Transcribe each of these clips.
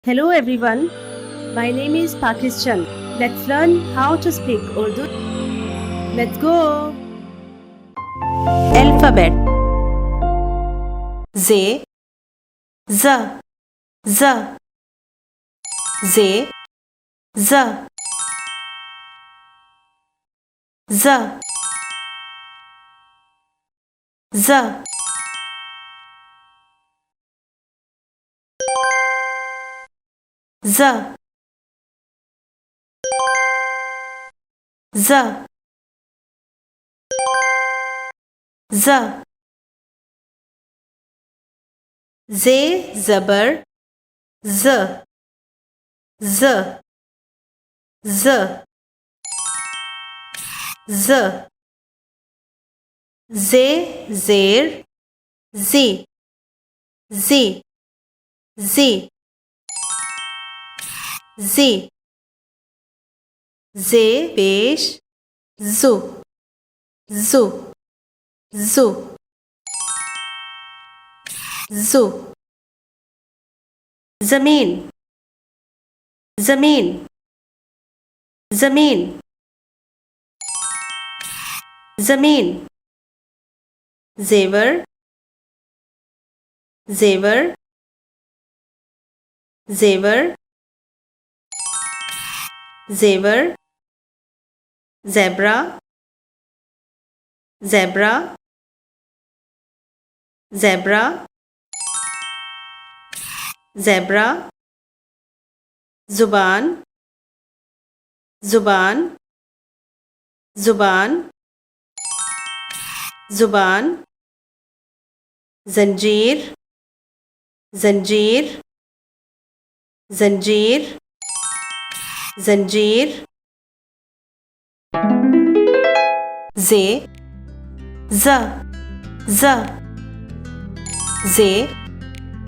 Hello everyone, my name is Pakistan. Let's learn how to speak Urdu. Let's go. Alphabet. Z, Z, Z, Z, Z, Z, Z, Z, Z, Z. Z zabar Z, Z, Z, Z. Z zer Z, Z, Z, Z. Z beş Zu, Zu, Zu, Zu. Zameen, Zameen, Zameen, Zameen. Zever, Zever, Zever, Zever. Zebra, Zebra, Zebra, Zebra. Zuban, Zuban, Zuban, Zuban. Zanjeer, Zanjeer, Zanjeer, Zanjeer. Z, Z, Z, Z,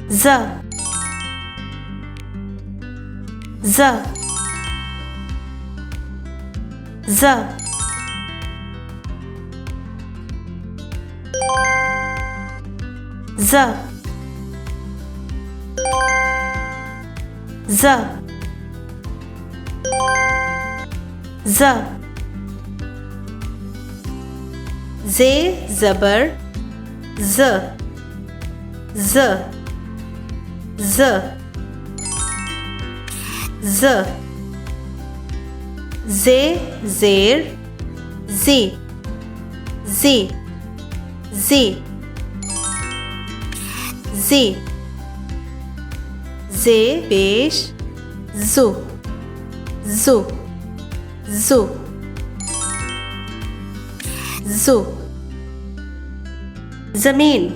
Z, Z, Z. Z, Z, Z. Z zabar Z, Z, Z, Z. Z zer Z, Z, Z, Z. Z beş Zu, Zu, Zu, Zu. Zameen,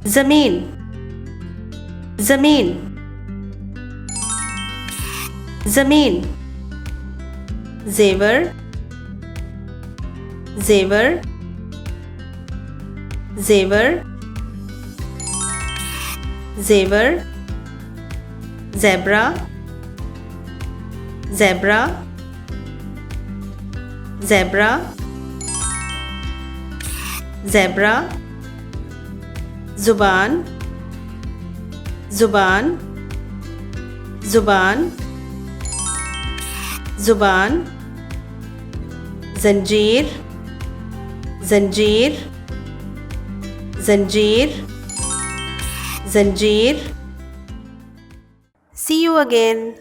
Zameen, Zameen, Zameen. Zever, Zever, Zever, Zever. Zebra, Zebra, Zebra, Zebra. Zuban, Zuban, Zuban, Zuban. Zanjeer, Zanjeer, Zanjeer, Zanjeer. See you again.